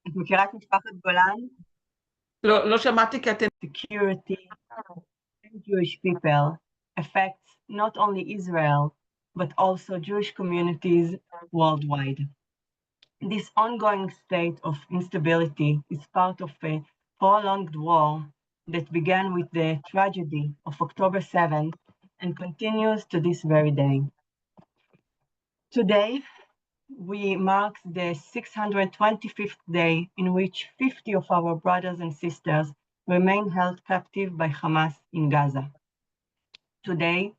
את מכירה את משפחת גולן? לא שמעתי כי אתם... Security and Jewish people affects not only Israel, but also Jewish communities worldwide. This ongoing state of instability is part of a prolonged war that began with the tragedy of October 7th and continues to this very day. Today, we mark the 625th day in which 50 of our brothers and sisters remain held captive by Hamas in Gaza. Today,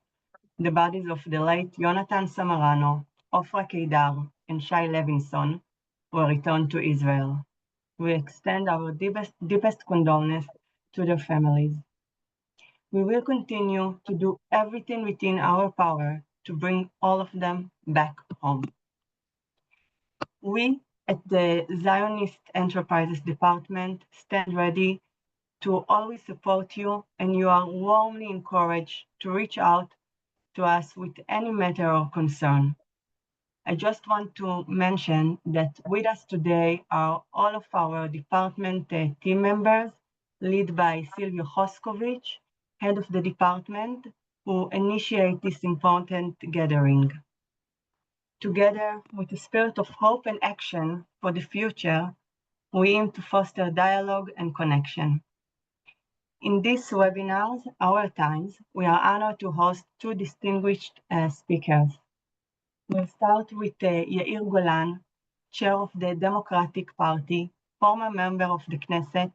the bodies of the late Yonatan Samarano, Ofra Keidar, and Shai Levinson were returned to Israel. We extend our deepest condolences to their families. We will continue to do everything within our power to bring all of them back home. We at the Zionist Enterprises Department stand ready to always support you, and you are warmly encouraged to reach out to us with any matter or concern. I just want to mention that with us today are all of our department team members, led by Silvio Hoskovic, head of the department, who initiate this important gathering. Together, with a spirit of hope and action for the future, we aim to foster dialogue and connection. In these webinars, Our Times, we are honored to host two distinguished speakers. We'll start with Yair Golan, chair of the Democratic Party, former member of the Knesset,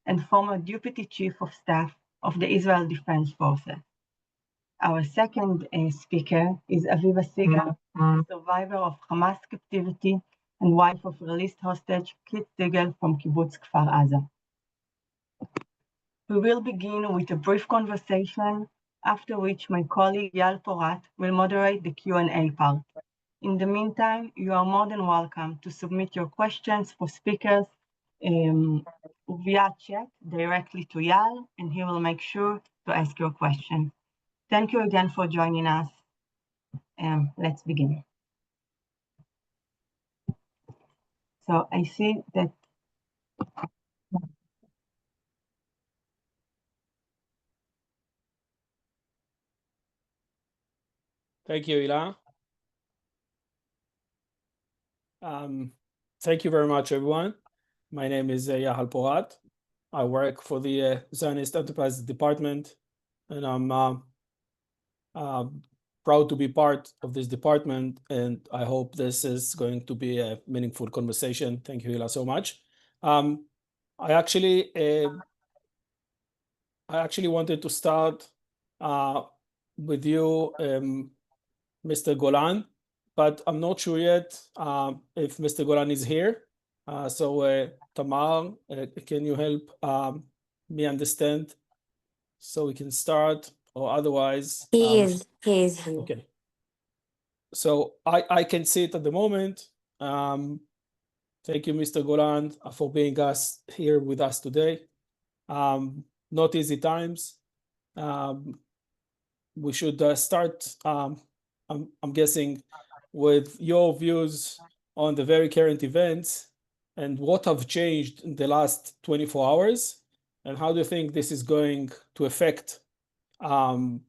and former deputy chief of staff of the Israel Defense Forces. Our second speaker is Aviva Siegel, survivor of Hamas captivity and wife of released hostage Kit Siegel from Kibbutz Kfar Aza. We will begin with a brief conversation, after which my colleague Eyal will moderate the Q&A part. In the meantime, you are more than welcome to submit your questions for speakers via chat directly to Eyal, and he will make sure to ask your question. Thank you again for joining us. Let's begin. So I see that Thank you, Eyal. Thank you very much, everyone. My name is Eyal Porat. I work for the Zionist Enterprises Department, and I'm proud to be part of this department, and I hope this is going to be a meaningful conversation. Thank you, Eyal, so much. I actually wanted to start with you, Mr. Golan, but I'm not sure yet if Mr. Golan is here. So Tamar, can you help me understand so we can start, or otherwise? He is here. Okay. So I can see it at the moment. Thank you, Mr. Golan, for being here with us today. Not easy times. We should start, I'm guessing, with your views on the very current events and what have changed in the last 24 hours, and how do you think this is going to affect our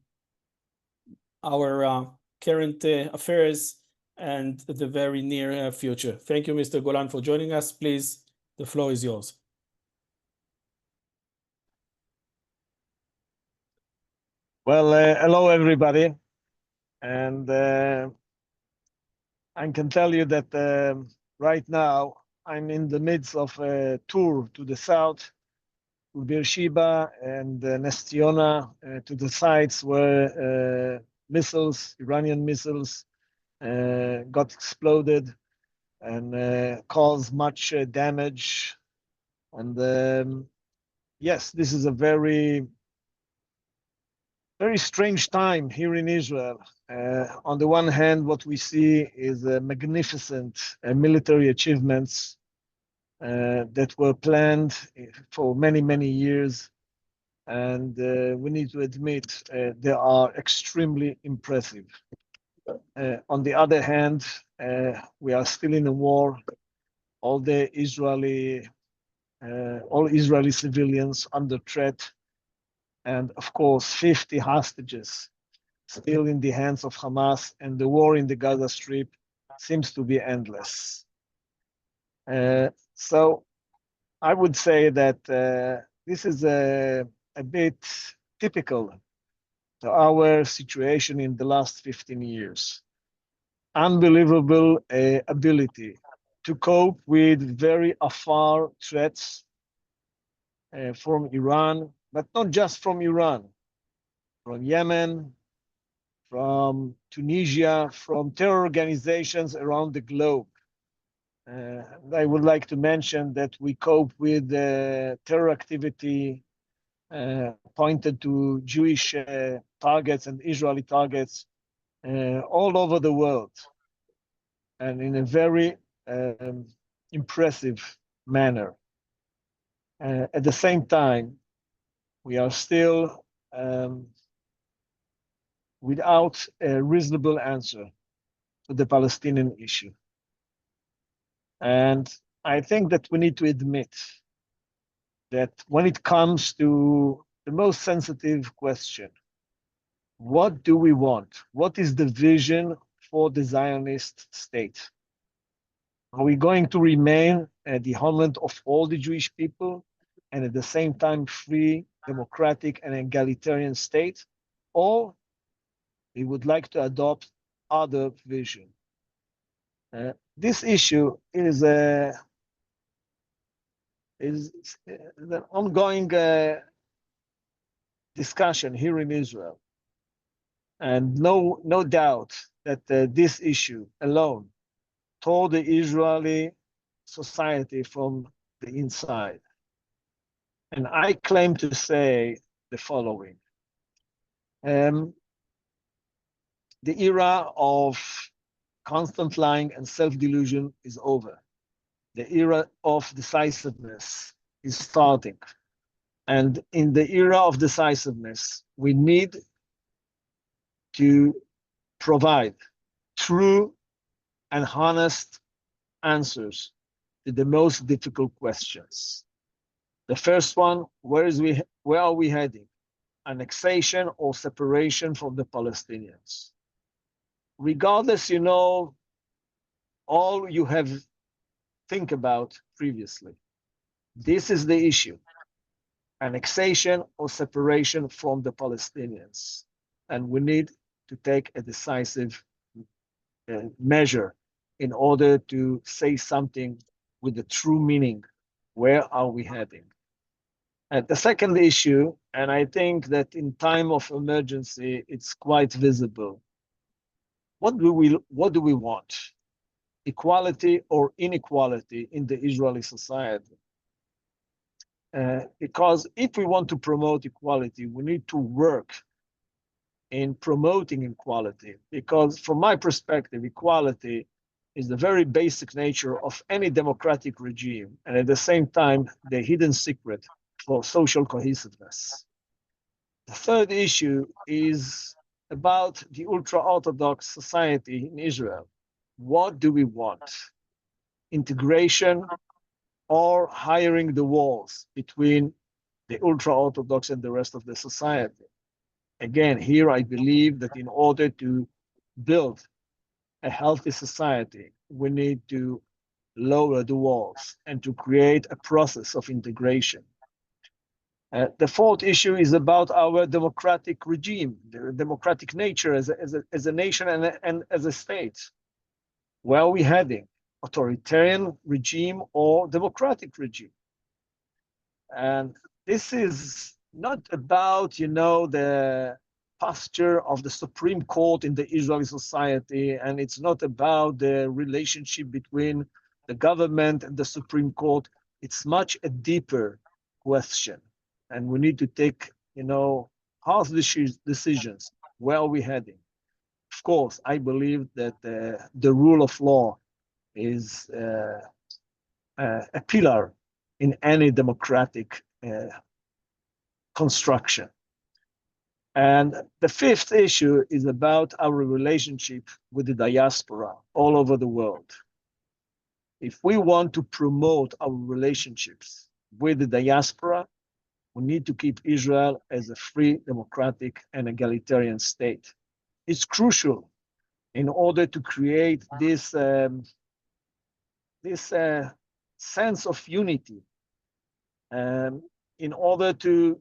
current affairs and the very near future. Thank you, Mr. Golan, for joining us. Please, the floor is yours. Well, hello, everybody. And I can tell you that right now I'm in the midst of a tour to the south, to Beersheba and Nes Ziona, to the sites where Iranian missiles got exploded and caused much damage. And yes, this is a very strange time here in Israel. On the one hand, what we see is magnificent military achievements that were planned for many, many years. And we need to admit they are extremely impressive. On the other hand, we are still in a war. all Israeli civilians under threat, and of course 50 hostages still in the hands of Hamas, and the war in the Gaza Strip seems to be endless. So I would say that this is a bit typical to our situation in the last 15 years. Unbelievable ability to cope with very afar threats from Iran, but not just from Iran, from Yemen, from Tunisia, from terror organizations around the globe. I would like to mention that we cope with terror activity pointed to Jewish targets and Israeli targets all over the world, and in a very impressive manner. At the same time, we are still without a reasonable answer to the Palestinian issue. And I think that we need to admit that when it comes to the most sensitive question, what do we want? What is the vision for the Zionist state? Are we going to remain the homeland of all the Jewish people and at the same time free, democratic, and egalitarian state? Or we would like to adopt other vision? This issue is an ongoing discussion here in Israel. And no doubt that this issue alone tore the Israeli society from the inside. And I claim to say the following. The era of constant lying and self-delusion is over. The era of decisiveness is starting. And in the era of decisiveness, we need to provide true and honest answers to the most difficult questions. The first one, where are we heading? Annexation or separation from the Palestinians? Regardless, all you have think about previously. This is the issue. Annexation or separation from the Palestinians. And we need to take a decisive measure in order to say something with the true meaning. Where are we heading? And the second issue, and I think that in time of emergency, it's quite visible. What do we want? Equality or inequality in the Israeli society? Because if we want to promote equality, we need to work in promoting equality. Because from my perspective, equality is the very basic nature of any democratic regime, and at the same time, the hidden secret for social cohesiveness. The third issue is about the ultra-Orthodox society in Israel. What do we want? Integration or hiring the walls between the ultra-Orthodox and the rest of the society? Again, here I believe that in order to build a healthy society, we need to lower the walls and to create a process of integration. The fourth issue is about our democratic regime, the democratic nature as a nation and as a state. Where are we heading? Authoritarian regime or democratic regime? And this is not about, the posture of the Supreme Court in the Israeli society, and it's not about the relationship between the government and the Supreme Court. It's much a deeper question. And we need to take, hard decisions. Where are we heading? Of course, I believe that the rule of law is a pillar in any democratic construction. And the fifth issue is about our relationship with the diaspora all over the world. if we want to promote our relationships with the diaspora, we need to keep Israel as a free, democratic, and egalitarian state. It's crucial in order to create this sense of unity, in order to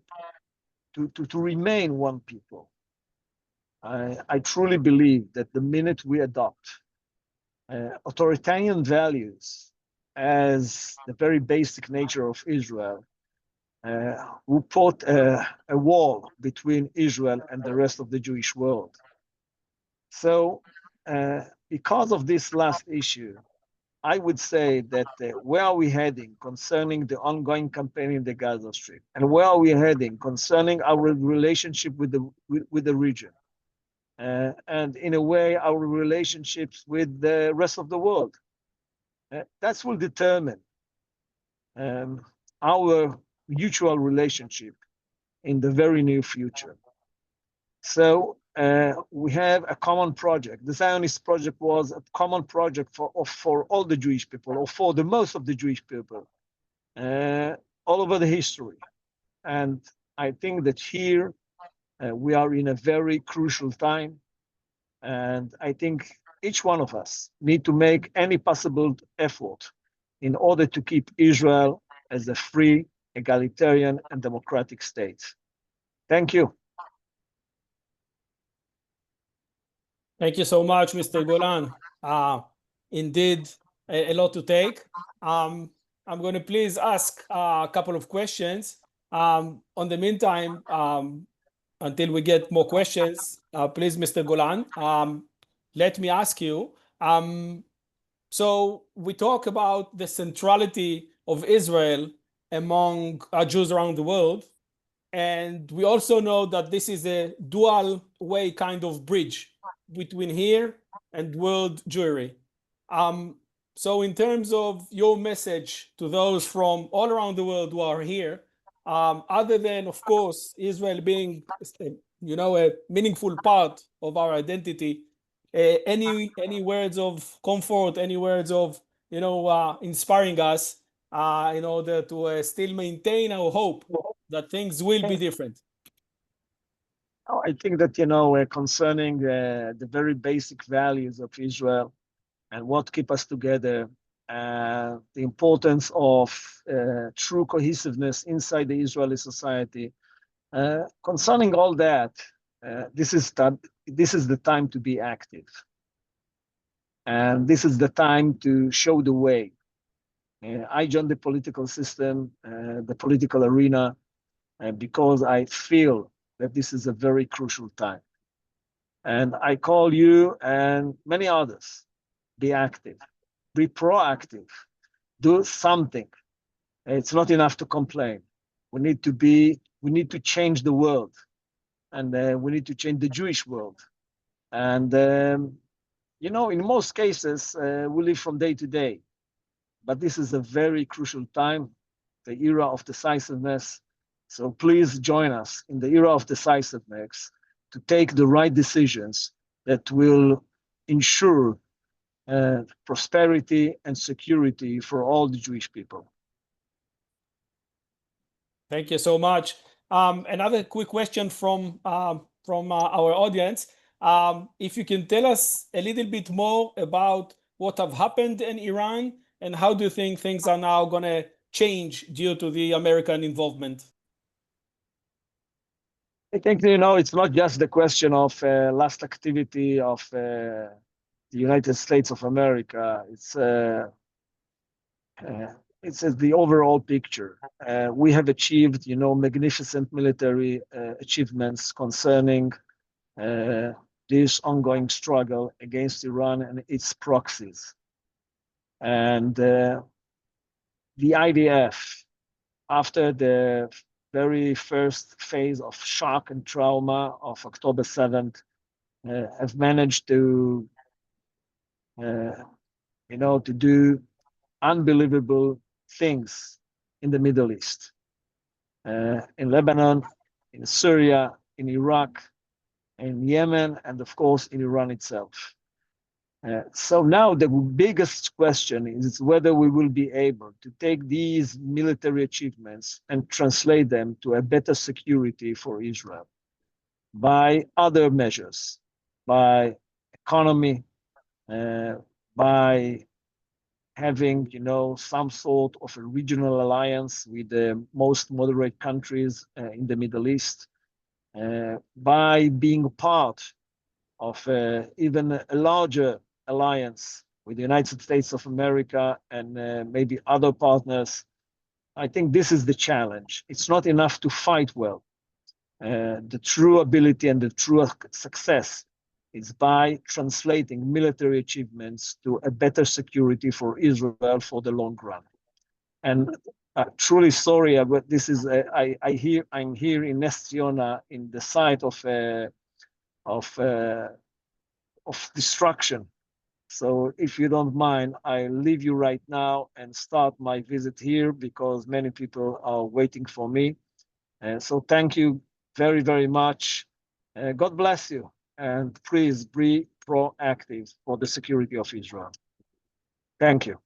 remain one people. I truly believe that the minute we adopt authoritarian values as the very basic nature of Israel, we put a wall between Israel and the rest of the Jewish world. So, because of this last issue, I would say that where are we heading concerning the ongoing campaign in the Gaza Strip, and where are we heading concerning our relationship with the region, and in a way our relationships with the rest of the world. That will determine our mutual relationship in the very near future. So we have a common project. The Zionist project was a common project for all the Jewish people, or for the most of the Jewish people, all over the history. And I think that here we are in a very crucial time. And I think each one of us need to make any possible effort in order to keep Israel as a free, egalitarian, and democratic state. Thank you. Thank you so much, Mr. Golan. Indeed, a lot to take. I'm going to please ask a couple of questions. On the meantime, until we get more questions, please, Mr. Golan, let me ask you. So we talk about the centrality of Israel among Jews around the world. And we also know that this is a dual way kind of bridge between here and world Jewry. So in terms of your message to those from all around the world who are here, other than, of course, Israel being, a meaningful part of our identity, any words of comfort, any words of, inspiring us in order to still maintain our hope that things will be different? I think that, concerning the very basic values of Israel and what keep us together, the importance of true cohesiveness inside the Israeli society, concerning all that, this is the time to be active. And this is the time to show the way. I joined the political system, the political arena, because I feel that this is a very crucial time. And I call you and many others, be active, be proactive, do something. It's not enough to complain. We need to change the world, and we need to change the Jewish world. And, in most cases, we live from day to day, but this is a very crucial time, the era of decisiveness. So please join us in the era of decisiveness to take the right decisions that will ensure prosperity and security for all the Jewish people. Thank you so much. Another quick question from our audience. If you can tell us a little bit more about what have happened in Iran, and how do you think things are now going to change due to the American involvement? I think, it's not just the question of last activity of the United States of America. It's the overall picture. We have achieved, magnificent military achievements concerning this ongoing struggle against Iran and its proxies. And the IDF, after the very first phase of shock and trauma of October 7th, have managed to, to do unbelievable things in the Middle East, in Lebanon, in Syria, in Iraq, in Yemen, and of course in Iran itself. So now the biggest question is whether we will be able to take these military achievements and translate them to a better security for Israel by other measures, by economy, by having, some sort of a regional alliance with the most moderate countries in the Middle East, by being part of even a larger alliance with the United States of America and maybe other partners. I think this is the challenge. It's not enough to fight well. The true ability and the true success is by translating military achievements to a better security for Israel for the long run. And truly sorry, but this is I'm here in Ness Ziona in the site of destruction. So if you don't mind, I leave you right now and start my visit here because many people are waiting for me. So thank you very, very much. God bless you. And please be proactive for the security of Israel. Thank you.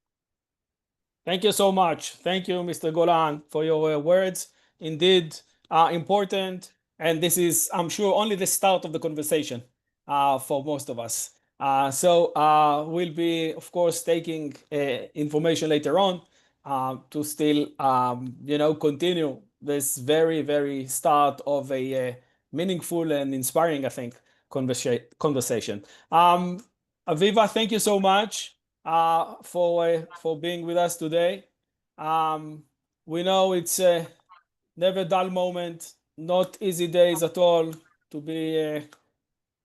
Thank you so much. Thank you, Mr. Golan, for your words. Indeed, important. And this is, I'm sure, only the start of the conversation for most of us. So we'll be, of course, taking information later on to still, continue this very, very start of a meaningful and inspiring, I think, conversation. Aviva, thank you so much for being with us today. We know it's never a dull moment, not easy days at all, to be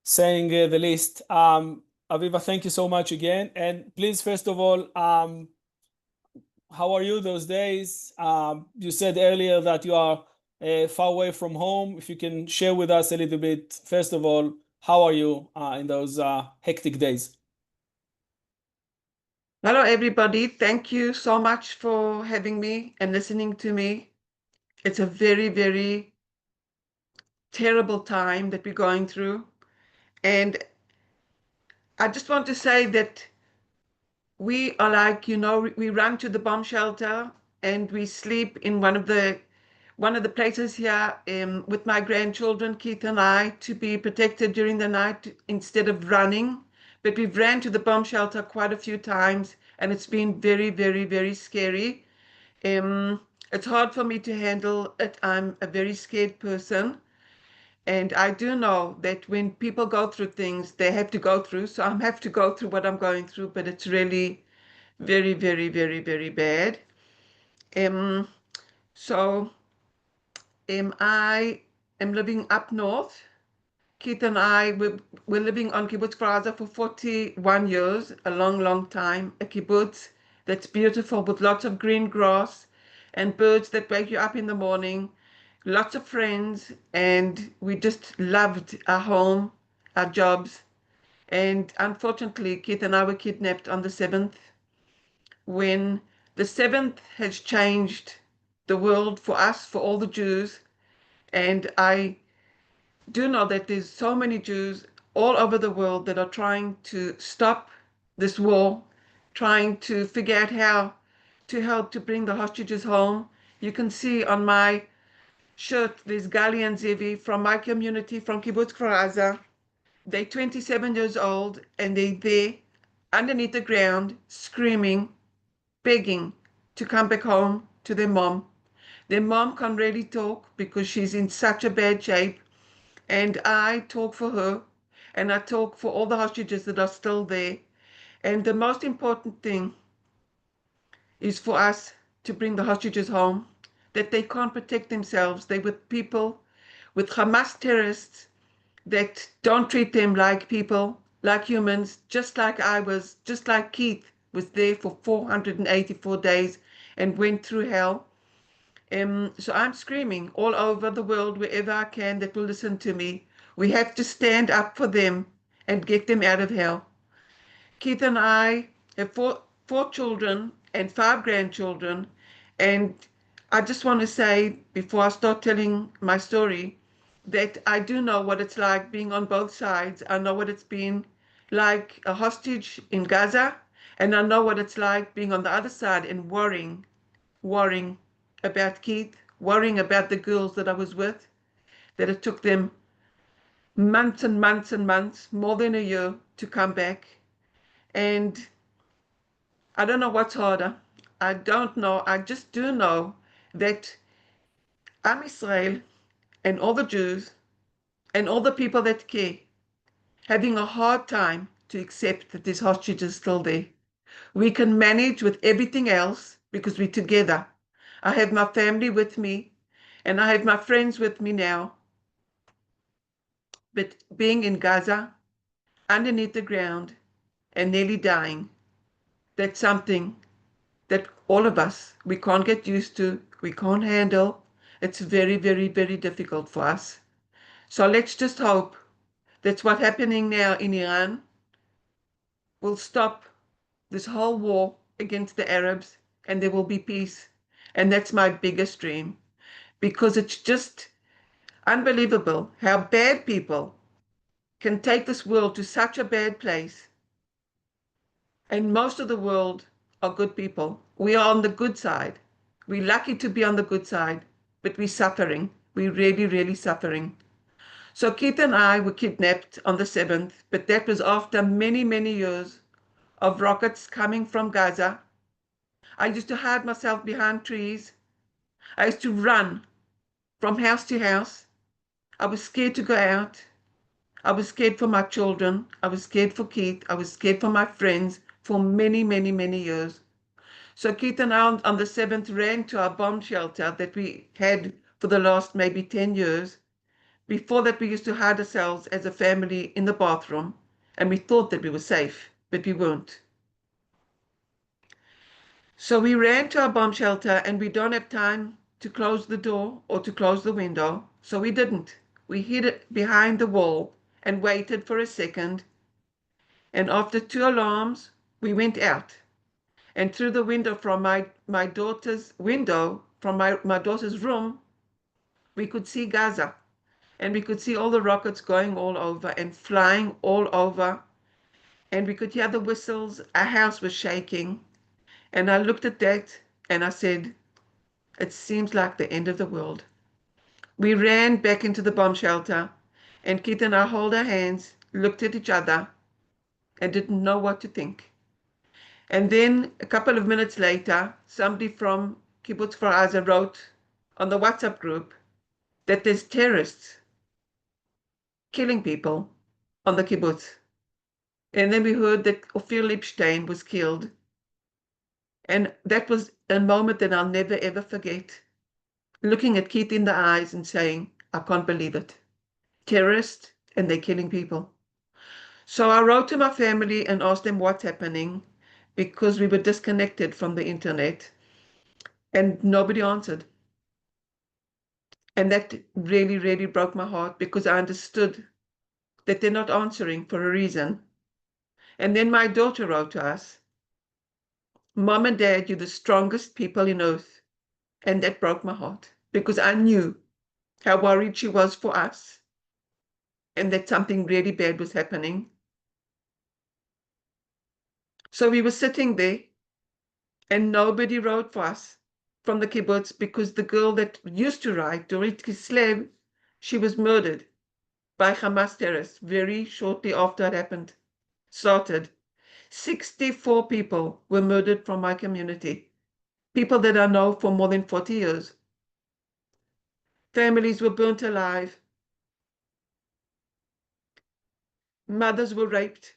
saying the least. Aviva, thank you so much again. And please, first of all, how are you those days? You said earlier that you are far away from home. If you can share with us a little bit, first of all, how are you in those hectic days? Hello, everybody. Thank you so much for having me and listening to me. It's a very, very terrible time that we're going through. And I just want to say that we are like, we run to the bomb shelter and we sleep in one of the places here with my grandchildren, Keith and I, to be protected during the night instead of running. But we've ran to the bomb shelter quite a few times, and it's been very, very, very scary. It's hard for me to handle it. I'm a very scared person. And I do know that when people go through things, they have to go through. So I have to go through what I'm going through, but it's really very, very, very, very bad. So I am living up north. Keith and I were living on Kibbutz Kfar for 41 years, a long, long time. A kibbutz that's beautiful with lots of green grass and birds that wake you up in the morning, lots of friends, and we just loved our home, our jobs. And unfortunately, Keith and I were kidnapped on the 7th, when the 7th has changed the world for us, for all the Jews. And I do know that there's so many Jews all over the world that are trying to stop this war, trying to figure out how to help to bring the hostages home. You can see on my shirt, there's Gali and Zevi from my community, from Kibbutz Kfar. They're 27 years old and they're there underneath the ground, screaming, begging to come back home to their mom. Their mom can't really talk because she's in such a bad shape. And I talk for her, and I talk for all the hostages that are still there. And the most important thing is for us to bring the hostages home, that they can't protect themselves. They're with people, with Hamas terrorists that don't treat them like people, like humans, just like I was, just like Keith was there for 484 days and went through hell. So I'm screaming all over the world, wherever I can, that will listen to me. We have to stand up for them and get them out of hell. Keith and I have four children and 5 grandchildren. And I just want to say, before I start telling my story, that I do know what it's like being on both sides. I know what it's been like a hostage in Gaza, and I know what it's like being on the other side and worrying about Keith, worrying about the girls that I was with, that it took them months and months and months, more than a year, to come back. And I don't know what's harder. I don't know. I just do know that Am Israel and all the Jews and all the people that care having a hard time to accept that this hostage is still there. We can manage with everything else because we're together. I have my family with me and I have my friends with me now. But being in Gaza, underneath the ground and nearly dying, that's something that all of us, we can't get used to, we can't handle. It's very, very, very difficult for us. So let's just hope that what's happening now in Iran will stop this whole war against the Arabs and there will be peace. And that's my biggest dream, because it's just unbelievable how bad people can take this world to such a bad place. And most of the world are good people. We are on the good side. We're lucky to be on the good side, but we're suffering. We're really, really suffering. So Keith and I were kidnapped on the 7th, but that was after many, many years of rockets coming from Gaza. I used to hide myself behind trees. I used to run from house to house. I was scared to go out. I was scared for my children. I was scared for Keith. I was scared for my friends for many, many, many years. So Keith and I on the 7th ran to our bomb shelter that we had for the last maybe 10 years. Before that, we used to hide ourselves as a family in the bathroom, and we thought that we were safe, but we weren't. So we ran to our bomb shelter, and we don't have time to close the door or to close the window, so we didn't. We hid it behind the wall and waited for a second, and after 2 alarms, we went out. And through the window from my daughter's window, from my daughter's room, we could see Gaza. And we could see all the rockets going all over and flying all over. And we could hear the whistles. Our house was shaking. And I looked at that and I said, it seems like the end of the world. We ran back into the bomb shelter, and Keith and I held our hands, looked at each other, and didn't know what to think. And then a couple of minutes later, somebody from Kibbutz for Gaza wrote on the WhatsApp group that there's terrorists killing people on the kibbutz. And then we heard that Ophir Lipstein was killed. And that was a moment that I'll never ever forget. Looking at Keith in the eyes and saying, I can't believe it. Terrorists, and they're killing people. So I wrote to my family and asked them what's happening, because we were disconnected from the internet and nobody answered. And that really, really broke my heart, because I understood that they're not answering for a reason. And then my daughter wrote to us, Mom and Dad, you're the strongest people in earth. And that broke my heart, because I knew how worried she was for us and that something really bad was happening. So we were sitting there and nobody wrote for us from the kibbutz, because the girl that used to write, Dorit Kislev, she was murdered by Hamas terrorists very shortly after it started. 64 people were murdered from my community, people that I know for more than 40 years. Families were burnt alive. Mothers were raped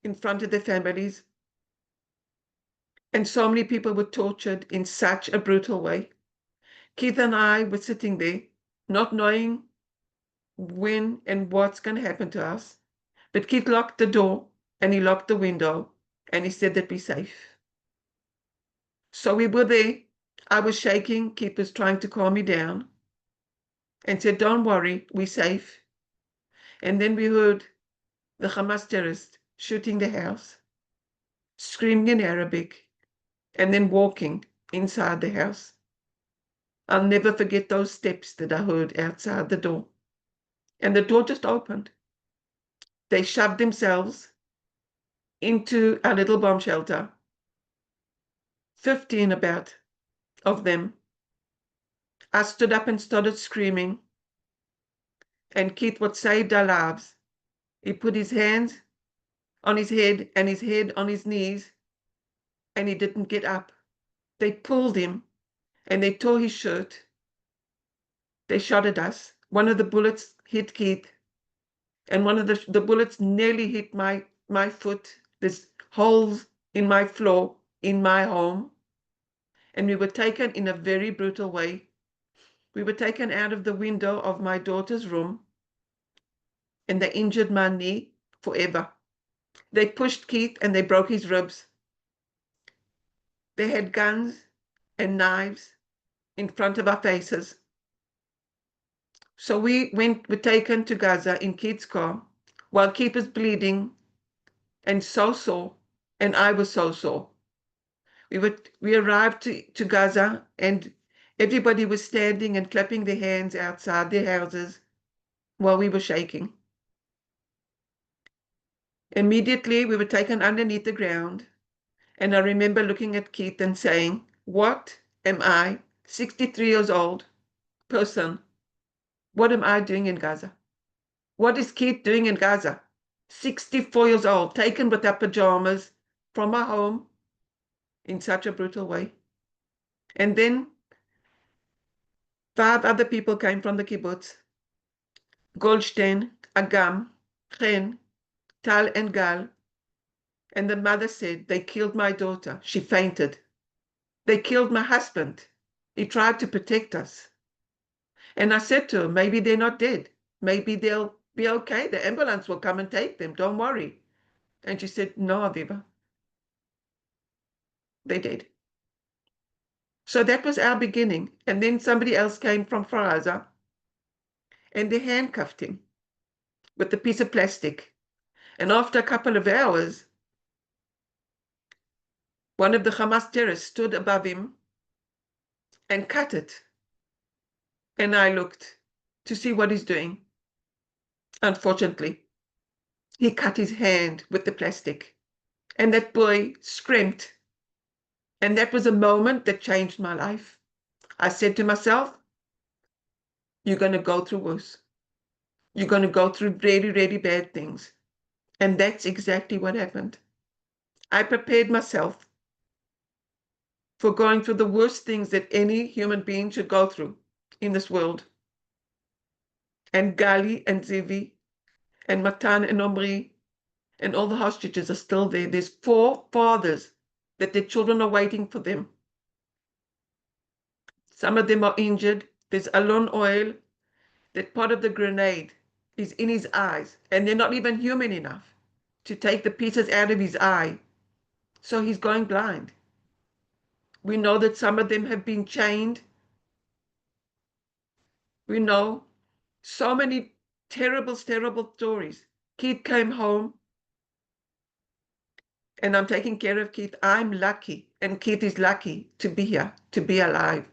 in front of their families. And so many people were tortured in such a brutal way. Keith and I were sitting there, not knowing when and what's going to happen to us. But Keith locked the door and he locked the window and he said that we're safe. So we were there. I was shaking. Keith was trying to calm me down and said, don't worry, we're safe. And then we heard the Hamas terrorists shooting the house, screaming in Arabic, and then walking inside the house. I'll never forget those steps that I heard outside the door. And the door just opened. They shoved themselves into our little bomb shelter. 15 about of them. I stood up and started screaming. And Keith, what saved our lives, he put his hands on his head and his head on his knees, and he didn't get up. They pulled him and they tore his shirt. They shot at us. One of the bullets hit Keith, and one of the bullets nearly hit my foot. There's holes in my floor in my home. And we were taken in a very brutal way. We were taken out of the window of my daughter's room, and they injured my knee forever. They pushed Keith and they broke his ribs. They had guns and knives in front of our faces. So we were taken to Gaza in Keith's car while Keith was bleeding and so sore, and I was so sore. We arrived to Gaza, and everybody was standing and clapping their hands outside their houses while we were shaking. Immediately, we were taken underneath the ground, and I remember looking at Keith and saying, "What am I, 63 years old person, what am I doing in Gaza? What is Keith doing in Gaza? 64 years old, taken with our pajamas from our home in such a brutal way." And then 5 other people came from the kibbutz: Goldstein, Agam, Chen, Tal, and Gal. And the mother said, "They killed my daughter. She fainted. They killed my husband. He tried to protect us." And I said to her, "Maybe they're not dead. Maybe they'll be okay. The ambulance will come and take them. Don't worry." And she said, "No, Aviva, they did." So that was our beginning. And then somebody else came from Faraza, and they handcuffed him with a piece of plastic. And after a couple of hours, one of the Hamas terrorists stood above him and cut it. And I looked to see what he's doing. Unfortunately, he cut his hand with the plastic, and that boy screamed. And that was a moment that changed my life. I said to myself, "You're going to go through worse. You're going to go through really, really bad things." And that's exactly what happened. I prepared myself for going through the worst things that any human being should go through in this world. And Gali and Zivi and Matan and Omri and all the hostages are still there. There's 4 fathers that their children are waiting for them. Some of them are injured. There's Alon Oil, that part of the grenade is in his eyes, and they're not even human enough to take the pieces out of his eye. So he's going blind. We know that some of them have been chained. We know so many terrible, terrible stories. Keith came home, and I'm taking care of Keith. I'm lucky, and Keith is lucky to be here, to be alive.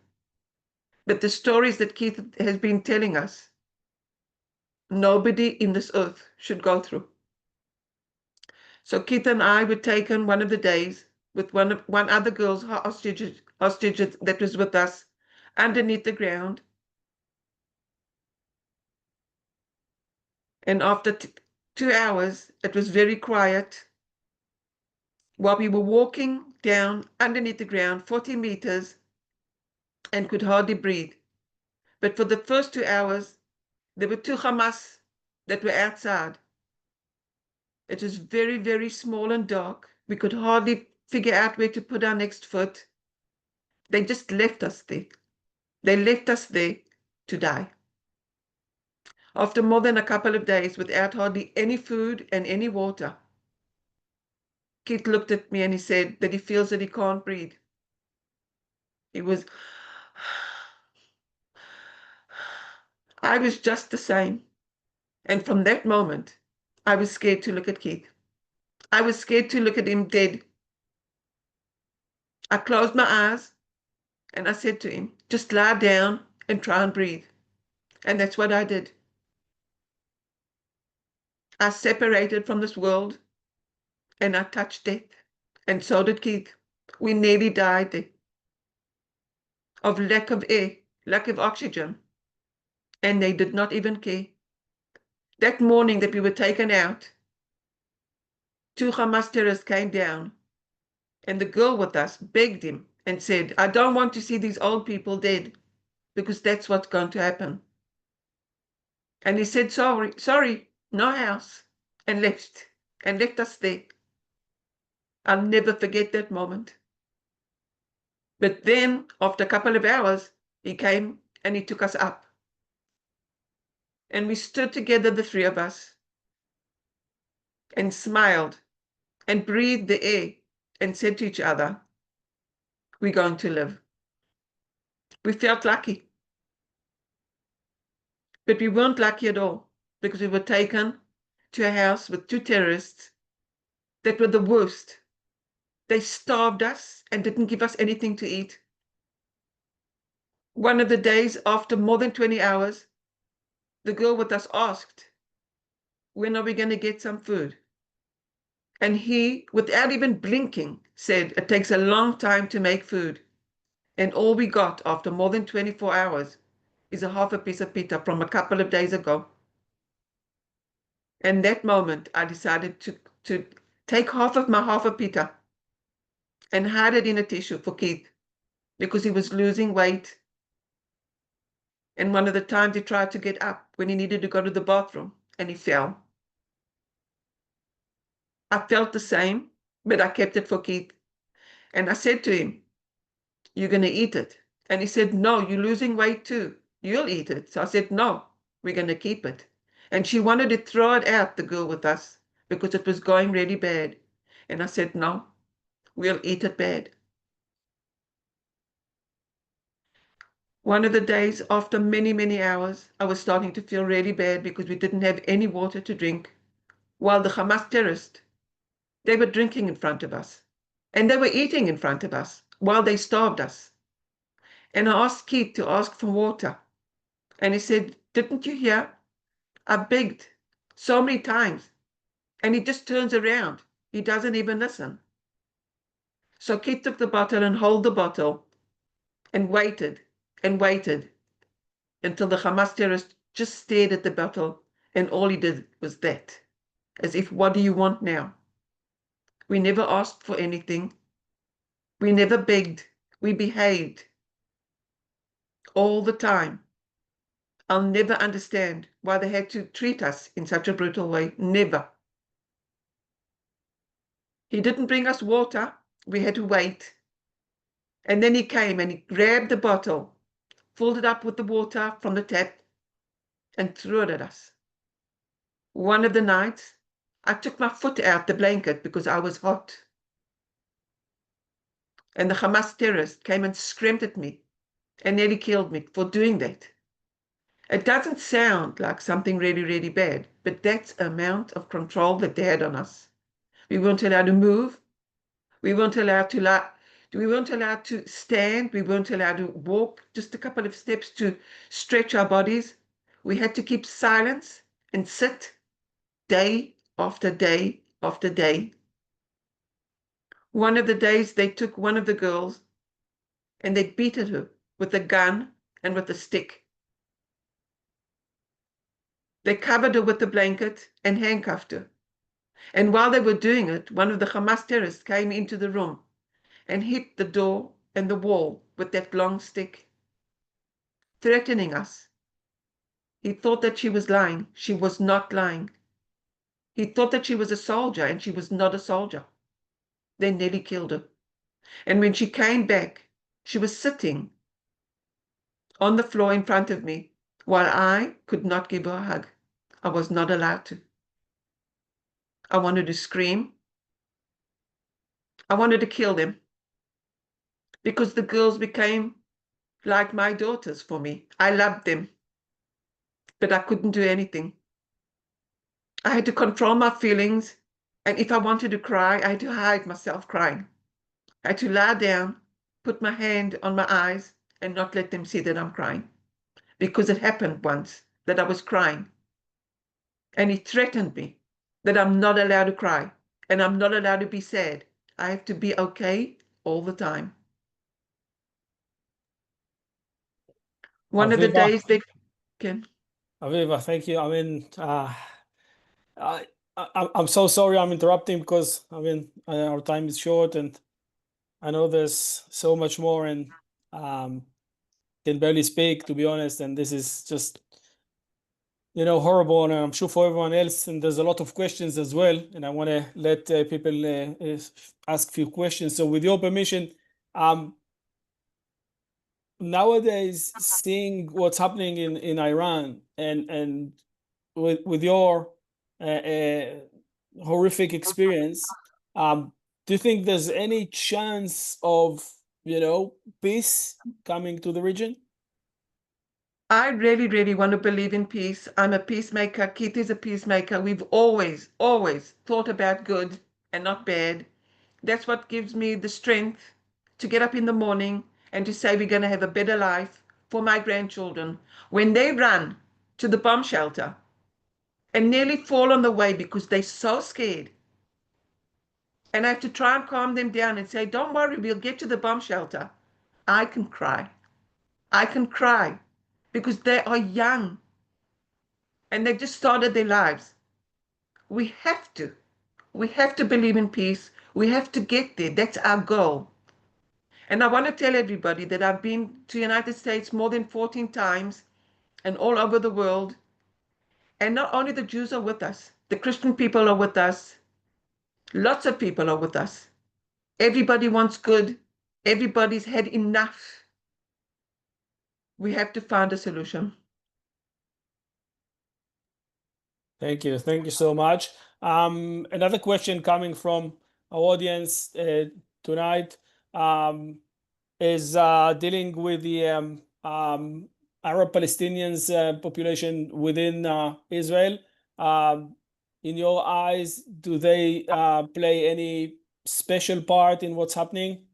But the stories that Keith has been telling us, nobody in this earth should go through. So Keith and I were taken one of the days with one other girl's hostage that was with us underneath the ground. And after 2 hours, it was very quiet. While we were walking down underneath the ground, 40 meters, and could hardly breathe. But for the first 2 hours, there were 2 Hamas that were outside. It was very, very small and dark. We could hardly figure out where to put our next foot. They just left us there. They left us there to die. After more than a couple of days without hardly any food and any water, Keith looked at me and he said that he feels that he can't breathe. He was... I was just the same. And from that moment, I was scared to look at Keith. I was scared to look at him dead. I closed my eyes and I said to him, "Just lie down and try and breathe." And that's what I did. I separated from this world and I touched death. And so did Keith. We nearly died there of lack of air, lack of oxygen. And they did not even care. That morning that we were taken out, 2 Hamas terrorists came down, and the girl with us begged him and said, I don't want to see these old people dead, because that's what's going to happen. And he said, sorry, no house, and left us there. I'll never forget that moment. But then, after a couple of hours, he came and he took us up. And we stood together, the three of us, and smiled and breathed the air and said to each other, we're going to live. We felt lucky. But we weren't lucky at all, because we were taken to a house with 2 terrorists that were the worst. They starved us and didn't give us anything to eat. One of the days, after more than 20 hours, the girl with us asked, when are we going to get some food? And he, without even blinking, said, it takes a long time to make food. And all we got after more than 24 hours is a half a piece of pita from a couple of days ago. And that moment, I decided to take half a pita and hide it in a tissue for Keith, because he was losing weight. And one of the times he tried to get up when he needed to go to the bathroom, and he fell. I felt the same, but I kept it for Keith. And I said to him, you're going to eat it. And he said, no, you're losing weight too. You'll eat it. So I said, no, we're going to keep it. And she wanted to throw it out, the girl with us, because it was going really bad. And I said, no, we'll eat it bad. One of the days, after many, many hours, I was starting to feel really bad because we didn't have any water to drink, while the Hamas terrorists, they were drinking in front of us. And they were eating in front of us while they starved us. And I asked Keith to ask for water. And he said, didn't you hear? I begged so many times. And he just turns around. He doesn't even listen. So Keith took the bottle and held the bottle and waited until the Hamas terrorist just stared at the bottle, and all he did was that. As if, what do you want now? We never asked for anything. We never begged. We behaved all the time. I'll never understand why they had to treat us in such a brutal way. Never. He didn't bring us water. We had to wait. And then he came and he grabbed the bottle, filled it up with the water from the tap, and threw it at us. One of the nights, I took my foot out the blanket because I was hot. And the Hamas terrorist came and screamed at me and nearly killed me for doing that. It doesn't sound like something really, really bad, but that's the amount of control that they had on us. We weren't allowed to move. We weren't allowed to stand. We weren't allowed to walk just a couple of steps to stretch our bodies. We had to keep silence and sit day after day after day. One of the days they took one of the girls and they beat her with a gun and with a stick. They covered her with a blanket and handcuffed her. And while they were doing it, one of the Hamas terrorists came into the room and hit the door and the wall with that long stick, threatening us. He thought that she was lying. She was not lying. He thought that she was a soldier, and she was not a soldier. They nearly killed her. And when she came back, she was sitting on the floor in front of me, while I could not give her a hug. I was not allowed to. I wanted to scream. I wanted to kill them, because the girls became like my daughters for me. I loved them, but I couldn't do anything. I had to control my feelings, and if I wanted to cry, I had to hide myself crying. I had to lie down, put my hand on my eyes, and not let them see that I'm crying, because it happened once that I was crying, and he threatened me that I'm not allowed to cry, and I'm not allowed to be sad. I have to be okay all the time. One of the Aviva, days they can. Aviva, thank you. I mean, I, I'm so sorry I'm interrupting because I mean our time is short and I know there's so much more and can barely speak to be honest, and this is just horrible, and I'm sure for everyone else. And there's a lot of questions as well, and I want to let people ask a few questions. So, with your permission, nowadays, seeing what's happening in Iran and with your horrific experience, do you think there's any chance of peace coming to the region? I really, really want to believe in peace. I'm a peacemaker. Keith is a peacemaker. We've always, always thought about good and not bad. That's what gives me the strength to get up in the morning and to say we're going to have a better life for my grandchildren. When they run to the bomb shelter and nearly fall on the way because they're so scared, and I have to try and calm them down and say, don't worry, we'll get to the bomb shelter. I can cry. I can cry because they are young and they've just started their lives. We have to. We have to believe in peace. We have to get there. That's our goal. And I want to tell everybody that I've been to the United States more than 14 times and all over the world. And not only the Jews are with us, the Christian people are with us. Lots of people are with us. Everybody wants good. Everybody's had enough. We have to find a solution. Thank you. Thank you so much. Another question coming from our audience tonight is dealing with the Arab Palestinians population within Israel. In your eyes, do they play any special part in what's happening?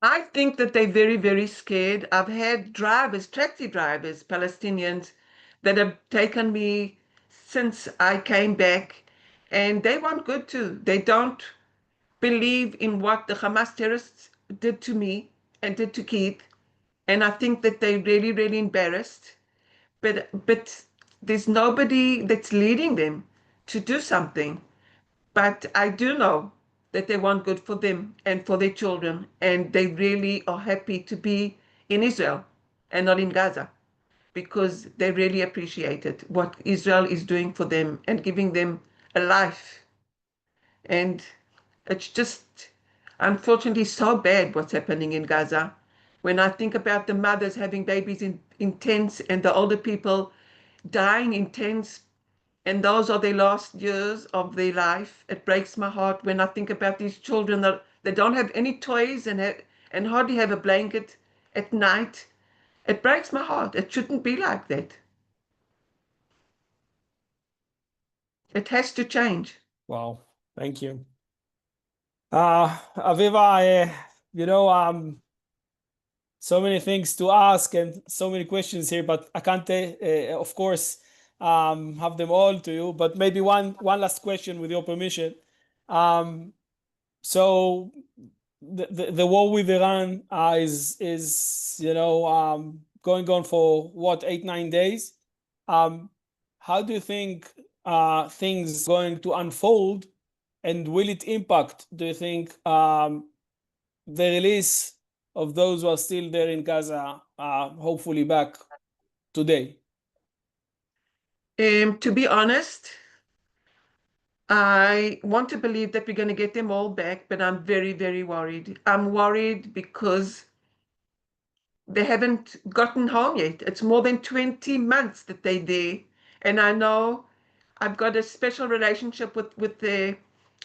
I think that they're very, very scared. I've had drivers, taxi drivers, Palestinians, that have taken me since I came back, and they want good too. They don't believe in what the Hamas terrorists did to me and did to Keith, and I think that they're really, really embarrassed. But there's nobody that's leading them to do something. But I do know that they want good for them and for their children, and they really are happy to be in Israel and not in Gaza because they really appreciate it, what Israel is doing for them and giving them a life. And it's just unfortunately so bad what's happening in Gaza. When I think about the mothers having babies in tents and the older people dying in tents, and those are their last years of their life. It breaks my heart when I think about these children that they don't have any toys and hardly have a blanket at night. It breaks my heart. It shouldn't be like that. It has to change. Wow, thank you. Aviva, so many things to ask and so many questions here, but I can't, of course, have them all to you. But maybe one last question, with your permission. So the war with Iran is going on for what, 8-9 days. How do you think things are going to unfold, and will it impact, do you think, the release of those who are still there in Gaza, hopefully back today? To be honest, I want to believe that we're going to get them all back, but I'm very, very worried. I'm worried because they haven't gotten home yet. It's more than 20 months that they're there. And I know I've got a special relationship with the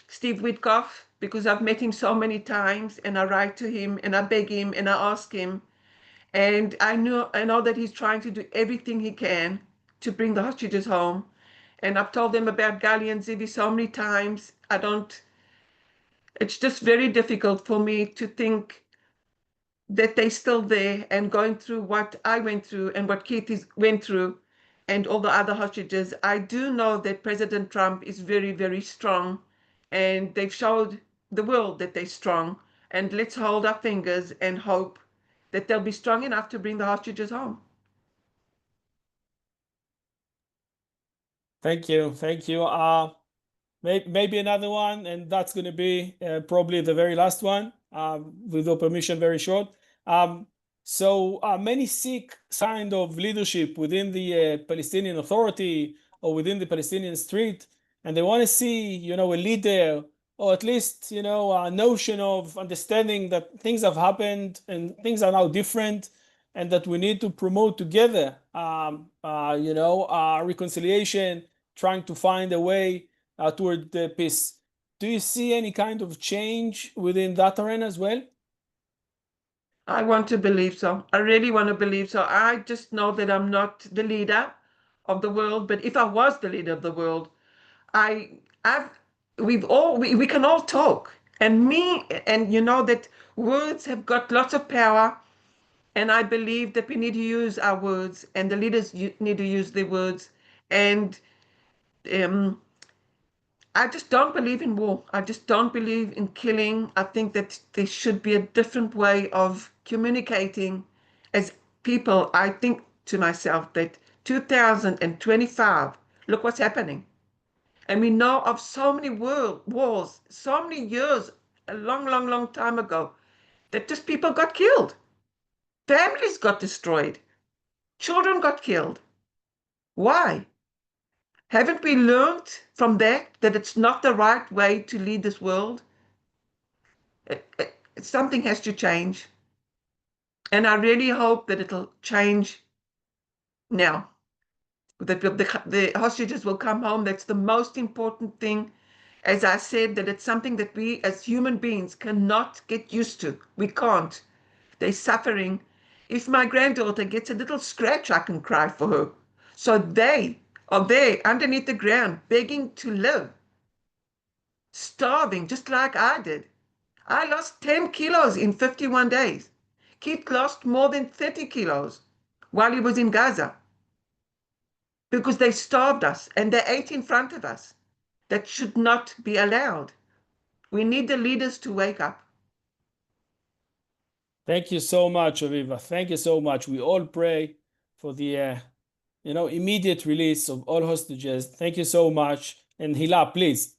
Steve Witkoff because I've met him so many times, and I write to him and I beg him and I ask him. And I know that he's trying to do everything he can to bring the hostages home. And I've told them about Gali and Zivi so many times. It's just very difficult for me to think that they're still there and going through what I went through and what Keith went through and all the other hostages. I do know that President Trump is very, very strong and they've showed the world that they're strong. And let's hold our fingers and hope that they'll be strong enough to bring the hostages home. Thank you. Thank you. Maybe another one, and that's going to be probably the very last one, with your permission, very short. So many seek kind of leadership within the Palestinian Authority or within the Palestinian street, and they want to see, a leader, or at least, a notion of understanding that things have happened and things are now different, and that we need to promote together, reconciliation, trying to find a way toward the peace. Do you see any kind of change within that arena as well? I want to believe so. I really want to believe so. I just know that I'm not the leader of the world, but if I was the leader of the world, I've, we can all talk, and you know that words have got lots of power, and I believe that we need to use our words, and the leaders need to use their words, and um, I just don't believe in war. I just don't believe in killing. I think that there should be a different way of communicating as people. I think to myself that 2025, look what's happening. And we know of so many world wars, so many years, a long, long, long time ago, that just people got killed. Families got destroyed. Children got killed. Why? Haven't we learned from that it's not the right way to lead this world? Something has to change. And I really hope that it'll change now. That the hostages will come home. That's the most important thing. As I said, that it's something that we as human beings cannot get used to. We can't. They're suffering. If my granddaughter gets a little scratch, I can cry for her. So they are there underneath the ground, begging to live, starving, just like I did. I lost 10 kilos in 51 days. Keith lost more than 30 kilos while he was in Gaza because they starved us and they ate in front of us. That should not be allowed. We need the leaders to wake up. Thank you so much, Aviva. Thank you so much. We all pray for the immediate release of all hostages. Thank you so much. And Hila, please.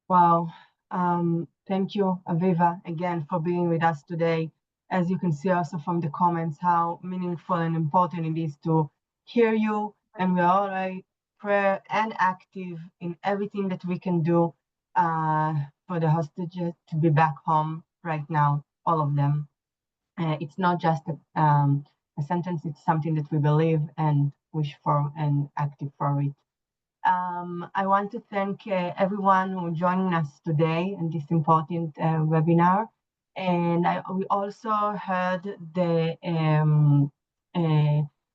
Wow. Thank you, Aviva, again for being with us today. As you can see also from the comments, how meaningful and important it is to hear you. And we are all prayer and active in everything that we can do for the hostages to be back home right now, all of them. It's not just a sentence, it's something that we believe and wish for and active for it. I want to thank everyone who joining us today in this important webinar. And we also heard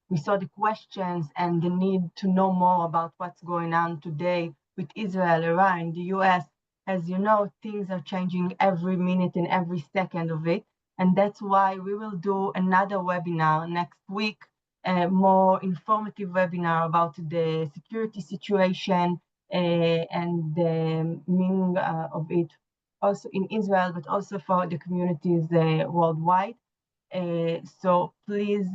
we saw the questions and the need to know more about what's going on today with Israel, Iran, the US. As you know, things are changing every minute and every second of it. And that's why we will do another webinar next week, a more informative webinar about the security situation and the meaning of it also in Israel, but also for the communities worldwide. So please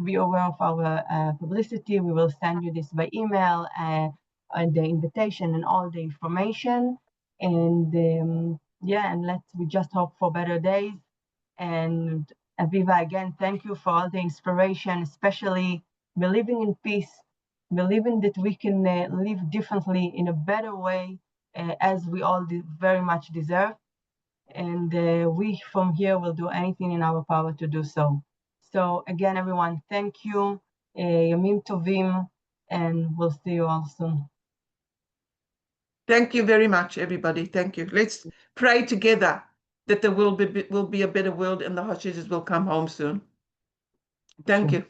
be aware of our publicity. We will send you this by email and the invitation and all the information. And and we just hope for better days. And Aviva, again, thank you for all the inspiration, especially believing in peace, believing that we can live differently in a better way, as we all very much deserve. And we from here will do anything in our power to do so. So again, everyone, thank you. Yamim Tovim, and we'll see you all soon. Thank you very much, everybody. Thank you. Let's pray together that the world will be a better world and the hostages will come home soon. Thank you.